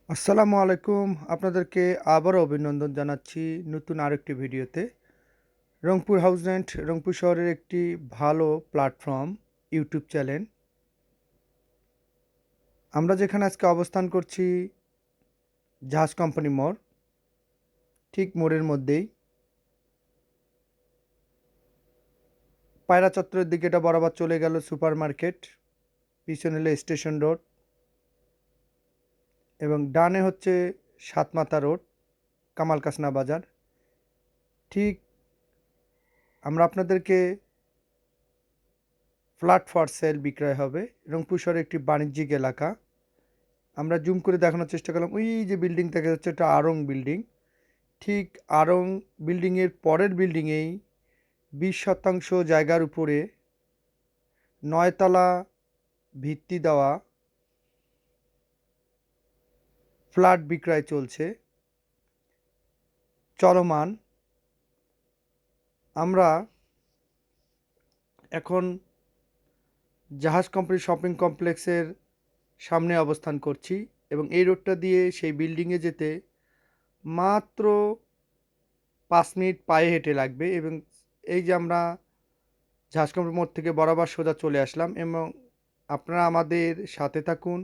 আসসালামু আলাইকুম। আপনাদেরকে আবারও অভিনন্দন জানাচ্ছি নতুন আরেকটি ভিডিওতে। রংপুর হাউস রেন্ট রংপুর শহরের একটি ভালো প্ল্যাটফর্ম ইউটিউব চ্যানেল। আমরা যেখানে আজকে অবস্থান করছি জাহাজ কোম্পানি মোড়, ঠিক মোড়ের মধ্যেই পায়রা চত্বরের দিকে এটা বরাবর চলে গেল সুপার মার্কেট, পিছনে হলো স্টেশন রোড এবং ডানে হচ্ছে সাতমাথা রোড, কামাল কাসনা বাজার। ঠিক আমরা আপনাদেরকে ফ্ল্যাট ফর সেল বিক্রয় হবে। রংপুর শহরের একটি বাণিজ্যিক এলাকা। আমরা জুম করে দেখানোর চেষ্টা করলাম, ওই যে বিল্ডিং দেখা যাচ্ছে এটা আড়ং বিল্ডিং। ঠিক আড়ং বিল্ডিংয়ের পরের বিল্ডিংয়েই 20% জায়গার উপরে 9 তলা ভিত্তি দেওয়া ফ্ল্যাট বিক্রয় চলছে, চলমান। আমরা এখন জাহাজ কোম্পানি শপিং কমপ্লেক্সের সামনে অবস্থান করছি এবং এই রোডটা দিয়ে সেই বিল্ডিংয়ে যেতে মাত্র 5 মিনিট পায়ে হেঁটে লাগবে। এবং এই যে আমরা জাহাজ কোম্পানি মোড় থেকে বরাবর সোজা চলে আসলাম এবং আপনারা আমাদের সাথে থাকুন।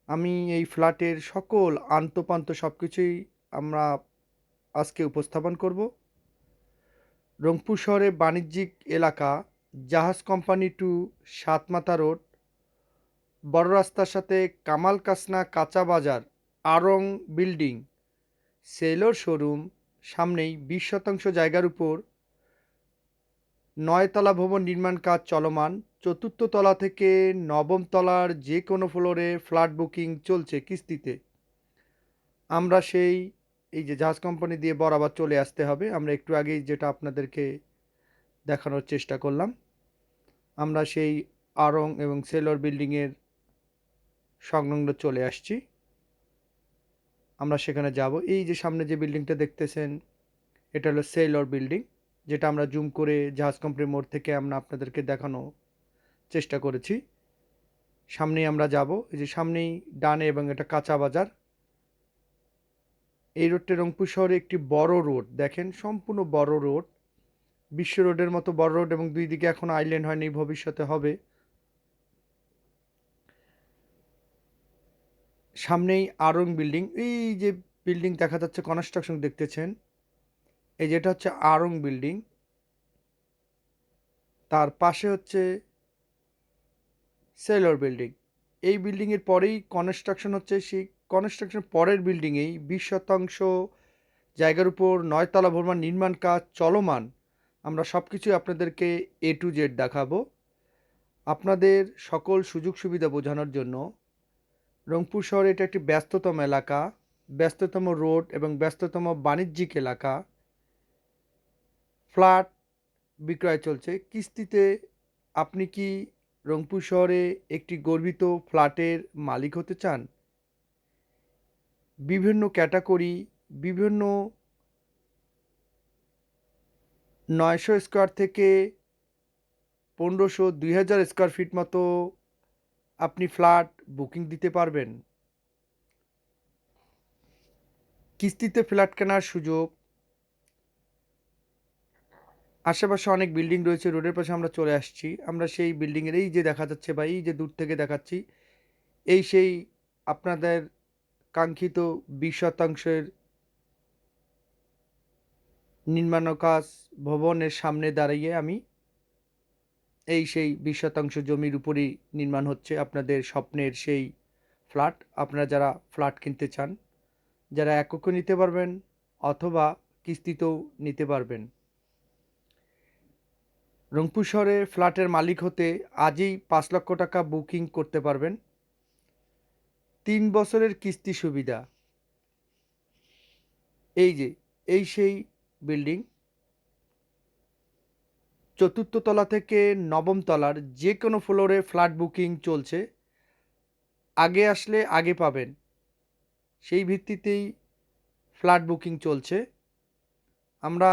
আমি এই ফ্ল্যাটের সকল আন্তঃপান্ত সব কিছুই আমরা আজকে উপস্থাপন করব। রংপুর শহরে বাণিজ্যিক এলাকা, জাহাজ কোম্পানি টু সাতমাথা রোড, বড় রাস্তার সাথে কামাল কাসনা কাঁচা বাজার, আড়ং বিল্ডিং, সেলর শোরুম, সামনেই 20% জায়গার উপর 9 তলা ভবন নির্মাণ কাজ চলমান। চতুর্থ তলা থেকে নবম তলার যে কোনো ফ্লোরে ফ্ল্যাট বুকিং চলছে কিস্তিতে। আমরা এই যে জাহাজ কোম্পানি দিয়ে বরাবর চলে আসতে হবে। আমরা একটু আগেই যেটা আপনাদেরকে দেখানোর চেষ্টা করলাম, আমরা সেই আড়ং এবং সেলর বিল্ডিংয়ের সংলগ্ন চলে আসছি। আমরা সেখানে যাব। এই যে সামনে যে বিল্ডিংটা দেখতেছেন, এটা হলো সেলর বিল্ডিং, যেটা আমরা জুম করে জাহাজ কোম্পানির মোড় থেকে আমরা আপনাদেরকে দেখানো চেষ্টা করেছি। সামনেই আমরা যাব। এই যে সামনেই ডানে এবং এটা কাঁচা বাজার। এই রোডটা রংপুর শহরে একটি বড় রোড, দেখেন সম্পূর্ণ বড় রোড, বিশ্ব রোডের মতো বড় রোড এবং দুই দিকে এখন আইল্যান্ড হয়নি, ভবিষ্যতে হবে। সামনেই আড়ং বিল্ডিং, এই যে বিল্ডিং দেখা যাচ্ছে কনস্ট্রাকশন দেখতেছেন, এই যেটা হচ্ছে আড়ং বিল্ডিং। তার পাশে হচ্ছে সেলর বিল্ডিং। এই বিল্ডিংয়ের পরেই কনস্ট্রাকশন হচ্ছে, সেই কনস্ট্রাকশন পরের বিল্ডিংয়েই 20% জায়গার উপর 9 তলা ভবন নির্মাণ কাজ চলমান। আমরা সব কিছুই আপনাদেরকে এ টু জেড দেখাবো। আপনাদের সকল সুযোগ সুবিধা বোঝানোর জন্য, রংপুর শহরে এটা একটি ব্যস্ততম এলাকা, ব্যস্ততম রোড এবং ব্যস্ততম বাণিজ্যিক এলাকা। ফ্ল্যাট বিক্রয় চলছে কিস্তিতে। আপনি কি রংপুর শহরে একটি গর্বিত ফ্ল্যাটের মালিক হতে চান? বিভিন্ন ক্যাটাগরি, বিভিন্ন 900 স্কোয়ার থেকে 1500-2000 স্কোয়ার ফিট মতো আপনি ফ্ল্যাট বুকিং দিতে পারবেন। কিস্তিতে ফ্ল্যাট কেনার সুযোগ। আশেপাশে অনেক বিল্ডিং রয়েছে, রোডের পাশে আমরা চলে আসছি। আমরা সেই বিল্ডিংয়ের এই যে দেখা যাচ্ছে বা এই যে দূর থেকে দেখাচ্ছি, এই সেই আপনাদের কাঙ্ক্ষিত 20% নির্মাণ কাজ ভবনের সামনে দাঁড়িয়ে আমি। এই সেই 20% জমির উপরই নির্মাণ হচ্ছে আপনাদের স্বপ্নের সেই ফ্ল্যাট। আপনারা যারা ফ্ল্যাট কিনতে চান, যারা এককও নিতে পারবেন অথবা কিস্তিতেও নিতে পারবেন, রংপুর শহরে ফ্ল্যাটের মালিক হতে আজই 5 লক্ষ টাকা বুকিং করতে পারবেন। 3 বছরের কিস্তি সুবিধা। এই যে এই সেই বিল্ডিং, চতুর্থ তলা থেকে নবম তলার যে কোনো ফ্লোরে ফ্ল্যাট বুকিং চলছে। আগে আসলে আগে পাবেন, সেই ভিত্তিতেই ফ্ল্যাট বুকিং চলছে। আমরা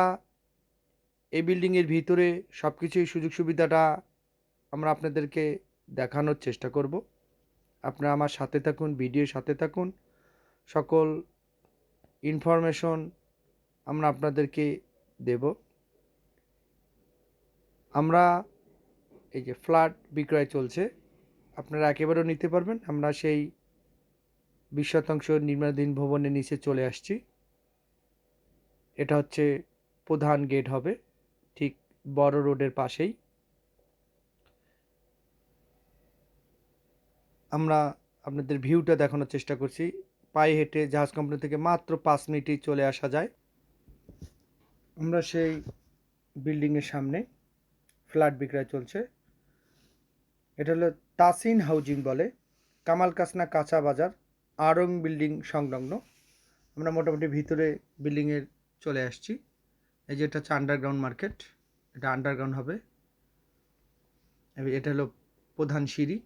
এই বিল্ডিংয়ের ভিতরে সব কিছুই সুযোগ সুবিধাটা আমরা আপনাদেরকে দেখানোর চেষ্টা করব। আপনারা আমার সাথে থাকুন, ভিডিওর সাথে থাকুন। সকল ইনফরমেশন আমরা আপনাদেরকে দেব। আমরা এই যে ফ্ল্যাট বিক্রয় চলছে, আপনারা একেবারেও নিতে পারবেন। আমরা সেই 20 শতাংশ নির্মাণাধীন ভবনের নিচে চলে আসছি। এটা হচ্ছে প্রধান গেট হবে, ঠিক বড় রোডের পাশেই। আমরা আপনাদের ভিউটা দেখানোর চেষ্টা করছি। পায়ে হেঁটে জাহাজ কোম্পানি থেকে মাত্র 5 মিনিটেই চলে আসা যায়। আমরা সেই বিল্ডিংয়ের সামনে ফ্ল্যাট বিক্রয় চলছে। এটা হলো তাসিন হাউজিং বলে, কামাল কাসনা কাঁচা বাজার, আড়ং বিল্ডিং সংলগ্ন। আমরা মোটামুটি ভিতরে বিল্ডিংয়ের চলে আসছি। এই যে এটা হচ্ছে আন্ডারগ্রাউন্ড মার্কেট, এটা আন্ডারগ্রাউন্ড হবে। এটা হলো প্রধান সিঁড়ি,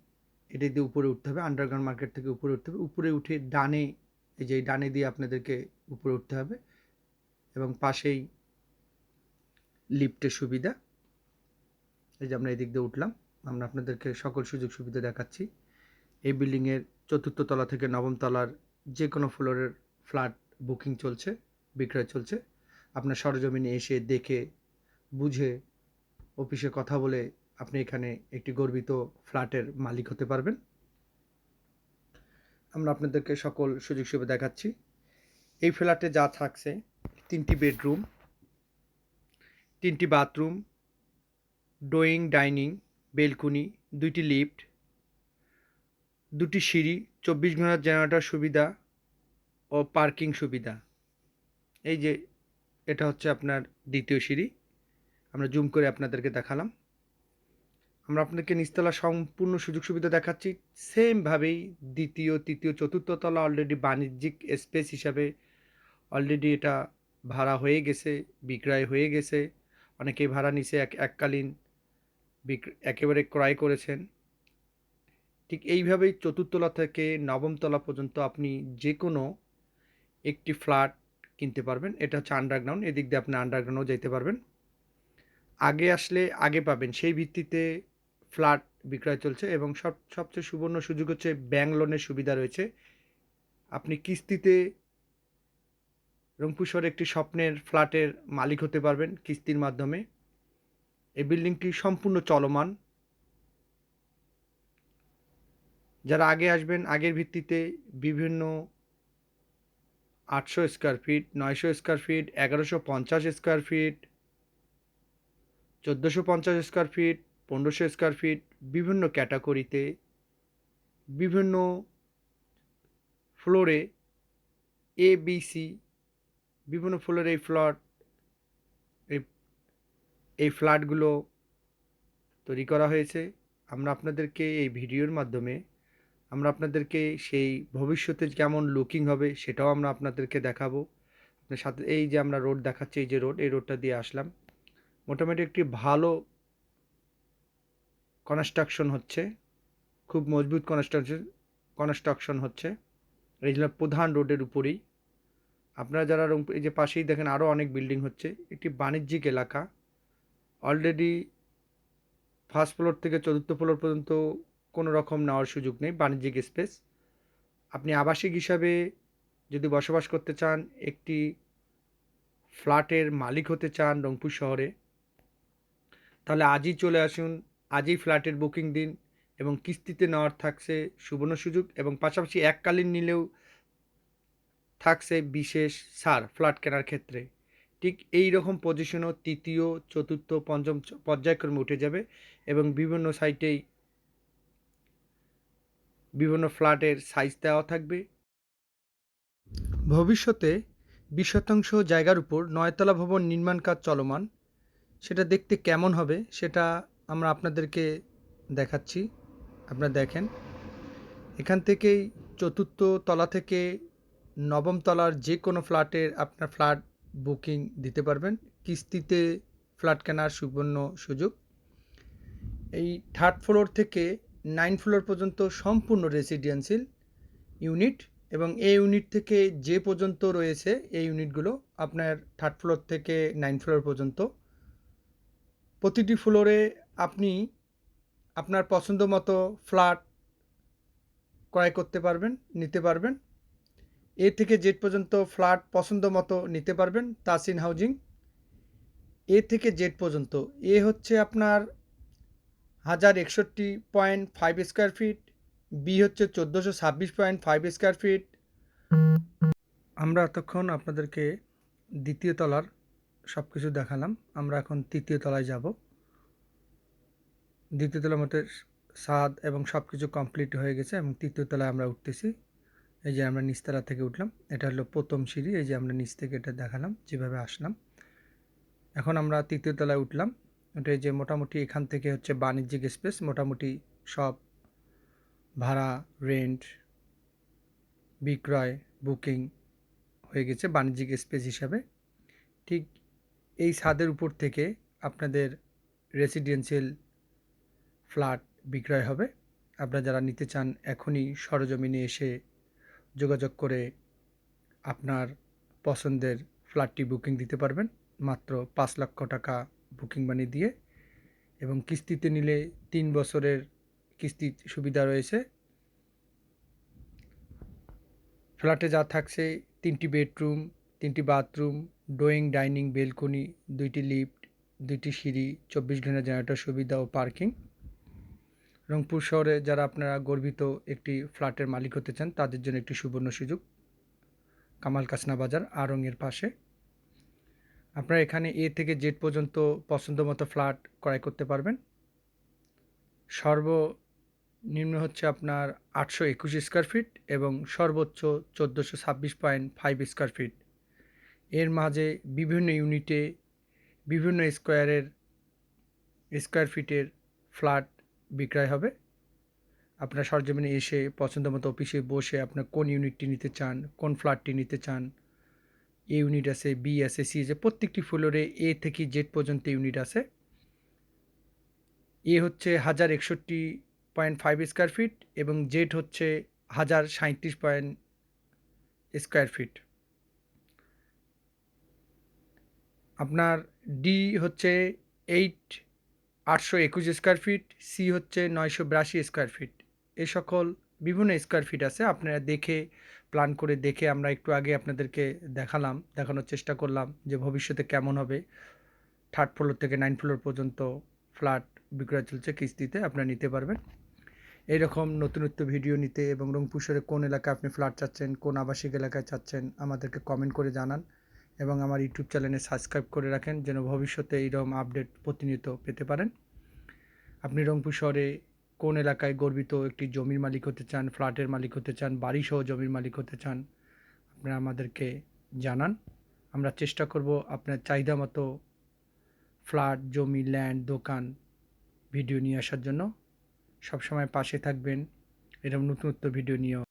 এটা দিয়ে উপরে উঠতে হবে। আন্ডারগ্রাউন্ড মার্কেট থেকে উপরে উঠতে হবে। উপরে উঠে ডানে, এই যে ডানে দিয়ে আপনাদেরকে উপরে উঠতে হবে এবং পাশেই লিফটের সুবিধা। এই যে আমরা এদিক দিয়ে উঠলাম। আমরা আপনাদেরকে সকল সুযোগ সুবিধা দেখাচ্ছি। এই বিল্ডিংয়ের 4র্থ তলা থেকে 9ম তলার যে কোনো ফ্লোরের ফ্ল্যাট বুকিং চলছে, বিক্রয় চলছে। আপনার সরজমিনে এসে দেখে বুঝে অফিসে কথা বলে আপনি এখানে একটি গর্বিত ফ্ল্যাটের মালিক হতে পারবেন। আমরা আপনাদেরকে সকল সুযোগ সুবিধা দেখাচ্ছি। এই ফ্ল্যাটে যা থাকছে 3টি বেডরুম, 3টি বাথরুম, ড্রয়িং, ডাইনিং, বেলকুনি, 2টি লিফট, 2টি সিঁড়ি, 24 ঘন্টা জেনারেটর সুবিধা ও পার্কিং সুবিধা। এই যে এটা হচ্ছে আপনার দ্বিতীয় সিঁড়ি, আমরা জুম করে আপনাদেরকে দেখালাম। আমরা আপনাদেরকে নিচতলা সম্পূর্ণ সুযোগ সুবিধা দেখাচ্ছি। সেমভাবেই দ্বিতীয়, তৃতীয়, 4র্থ তলা অলরেডি বাণিজ্যিক স্পেস হিসাবে অলরেডি এটা ভাড়া হয়ে গেছে, বিক্রয় হয়ে গেছে। অনেকেই ভাড়া নিছে, এককালীন একেবারে ক্রয় করেছেন। ঠিক এইভাবেই 4র্থ তলা থেকে 9ম তলা পর্যন্ত আপনি যে কোনো একটি ফ্ল্যাট কিনতে পারবেন। এটা হচ্ছে আন্ডারগ্রাউন্ড, এদিক দিয়ে আপনি আন্ডারগ্রাউন্ডও যেতে পারবেন। আগে আসলে আগে পাবেন, সেই ভিত্তিতে ফ্ল্যাট বিক্রয় চলছে। এবং সবচেয়ে সুবর্ণ সুযোগ হচ্ছে ব্যাংক লোনের সুবিধা রয়েছে। আপনি কিস্তিতে রংপুর শহরে একটি স্বপ্নের ফ্ল্যাটের মালিক হতে পারবেন কিস্তির মাধ্যমে। এই বিল্ডিংটি সম্পূর্ণ চলমান। যারা আগে আসবেন, আগের ভিত্তিতে বিভিন্ন 800 square feet, 900 square feet, 1150 square feet, 1450 square feet, 1500 square feet, বিভিন্ন ক্যাটাগরিতে বিভিন্ন ফ্লোরে ABC, বিভিন্ন ফ্লোরে এই ফ্ল্যাটগুলো তৈরি করা হয়েছে। আমরা আপনাদেরকে এই ভিডিওর মাধ্যমে আমরা আপনাদেরকে সেই ভবিষ্যতে কেমন লুকিং হবে সেটাও আমরা আপনাদেরকে দেখাবো। আপনার সাথে এই যে আমরা রোড দেখাচ্ছি, এই যে রোড, এই রোডটা দিয়ে আসলাম। মোটামুটি একটি ভালো কনস্ট্রাকশন হচ্ছে, খুব মজবুত কনস্ট্রাকশন হচ্ছে। এই জন্য প্রধান রোডের উপরেই আপনারা যারা এই যে পাশেই দেখেন আরও অনেক বিল্ডিং হচ্ছে। একটি বাণিজ্যিক এলাকা। অলরেডি ফার্স্ট ফ্লোর থেকে 4র্থ ফ্লোর পর্যন্ত কোনো রকম নেওয়ার সুযোগ নেই, বাণিজ্যিক স্পেস। আপনি আবাসিক হিসাবে যদি বসবাস করতে চান, একটি ফ্ল্যাটের মালিক হতে চান রংপুর শহরে, তাহলে আজই চলে আসুন, আজই ফ্ল্যাটের বুকিং দিন। এবং কিস্তিতে নেওয়ার থাকছে সুবর্ণ সুযোগ, এবং পাশাপাশি এককালীন নিলেও থাকছে বিশেষ ছাড় ফ্ল্যাট কেনার ক্ষেত্রে। ঠিক এই রকম পজিশনও 3য়, 4র্থ, 5ম পর্যায়ক্রমে উঠে যাবে। এবং বিভিন্ন সাইটেই বিভিন্ন ফ্ল্যাটের সাইজ দেওয়া থাকবে। ভবিষ্যতে 20 শতাংশ জায়গার উপর 9তলা ভবন নির্মাণ কাজ চলমান। সেটা দেখতে কেমন হবে সেটা আমরা আপনাদেরকে দেখাচ্ছি। আপনারা দেখেন, এখান থেকেই 4র্থ তলা থেকে 9ম তলার যে কোনো ফ্ল্যাটের আপনার ফ্ল্যাট বুকিং দিতে পারবেন। কিস্তিতে ফ্ল্যাট কেনার সুবর্ণ সুযোগ। এই 3rd ফ্লোর থেকে 9 ফ্লোর পর্যন্ত সম্পূর্ণ রেসিডেন্সিয়াল ইউনিট। এবং এই ইউনিট থেকে যে পর্যন্ত রয়েছে এই ইউনিটগুলো আপনার 3rd ফ্লোর থেকে 9 ফ্লোর পর্যন্ত। প্রতিটি ফ্লোরে আপনি আপনার পছন্দ মতো ফ্ল্যাট ক্রয় করতে পারবেন, নিতে পারবেন। এ থেকে জেড পর্যন্ত ফ্ল্যাট পছন্দ মতো নিতে পারবেন তাসিন হাউজিং। এ থেকে জেড পর্যন্ত এ হচ্ছে আপনার 1061.5 স্কোয়ার ফিট, বি হচ্ছে 1426.5 স্কোয়ার ফিট। আমরা এতক্ষণ আপনাদেরকে দ্বিতীয় তলার সব কিছু দেখালাম, আমরা এখন তৃতীয় তলায় যাব। দ্বিতীয় তলার মধ্যে ছাদ এবং সব কিছু কমপ্লিট হয়ে গেছে এবং তৃতীয় তলায় আমরা উঠতেছি। এই যে আমরা নিচতলা থেকে উঠলাম, এটা হলো প্রথম সিঁড়ি। এই যে আমরা নিচ থেকে এটা দেখালাম যেভাবে আসলাম। এখন আমরা তৃতীয় তলায় উঠলাম। ওটা যে মোটামুটি এখান থেকে হচ্ছে বাণিজ্যিক স্পেস, মোটামুটি সব ভাড়া, রেন্ট, বিক্রয়, বুকিং হয়ে গেছে বাণিজ্যিক স্পেস হিসাবে। ঠিক এই ছাদের উপর থেকে আপনাদের রেসিডেন্সিয়াল ফ্ল্যাট বিক্রয় হবে। আপনারা যারা নিতে চান এখনই সরজমিনে এসে যোগাযোগ করে আপনার পছন্দের ফ্ল্যাটটি বুকিং দিতে পারবেন মাত্র 5 লক্ষ টাকা বুকিং মানি দিয়ে, এবং কিস্তিতে নিলে 3 বছরের কিস্তির সুবিধা রয়েছে। ফ্ল্যাটে যা থাকছে 3টি বেডরুম, 3টি বাথরুম, ড্রয়িং, ডাইনিং, বেলকনি, 2টি লিফট, 2টি সিঁড়ি, 24 ঘন্টা জেনারেটর সুবিধা ও পার্কিং। রংপুর শহরে যারা আপনারা গর্বিত একটি ফ্ল্যাটের মালিক হতে চান তাদের জন্য একটি সুবর্ণ সুযোগ। কামাল কাসনা বাজার আড়ং-এর পাশে। আপনারা এখানে এ থেকে জেড পর্যন্ত পছন্দ মতো ফ্ল্যাট ক্রয় করতে পারবেন। সর্বনিম্ন হচ্ছে আপনার 821 স্কোয়ার ফিট এবং সর্বোচ্চ 1426.5 স্কোয়ার ফিট। এর মাঝে বিভিন্ন ইউনিটে বিভিন্ন স্কোয়ার ফিটের ফ্ল্যাট বিক্রয় হবে। আপনার সরজমিনে এসে পছন্দ মতো অফিসে বসে আপনার কোন ইউনিটটি নিতে চান, কোন ফ্ল্যাটটি নিতে চান, এ ইউনিট আছে, বি আছে, সি আছে, প্রত্যেকটি ফ্লোরে এ থেকে জেড পর্যন্ত ইউনিট আছে। এ হচ্ছে 1061.5 স্কোয়ার ফিট এবং জেড হচ্ছে 1037 স্কোয়ার ফিট। আপনার ডি হচ্ছে 821 স্কোয়ার ফিট, সি হচ্ছে 982 স্কোয়ার ফিট। এ সকল বিভিন্ন স্কোয়ার ফিট আছে। আপনারা দেখে প্ল্যান করে দেখে আমরা একটু আগে আপনাদেরকে দেখানোর চেষ্টা করলাম যে ভবিষ্যতে কেমন হবে। 3rd ফ্লোর থেকে 9 ফ্লোর পর্যন্ত ফ্ল্যাট বিক্রয় চলছে কিস্তিতে, আপনারা নিতে পারবেন। এইরকম নতুনত্ব ভিডিও নিতে এবং রংপুর শহরে কোন এলাকায় আপনি ফ্ল্যাট চাচ্ছেন, কোন আবাসিক এলাকায় চাচ্ছেন আমাদেরকে কমেন্ট করে জানান এবং আমার ইউটিউব চ্যানেলে সাবস্ক্রাইব করে রাখেন যেন ভবিষ্যতে এইরকম আপডেট প্রতিনিয়ত পেতে পারেন। আপনি রংপুর শহরে কোন এলাকায় গর্বিত একটি জমির মালিক হতে চান, ফ্ল্যাটের মালিক হতে চান, বাড়িসহ জমির মালিক হতে চান, আপনারা আমাদেরকে জানান। আমরা চেষ্টা করব আপনার চাহিদা মতো ফ্ল্যাট, জমি, ল্যান্ড, দোকান ভিডিও নিয়ে আসার জন্য। সবসময় পাশে থাকবেন এরকম নতুনত্ব ভিডিও নিয়েও।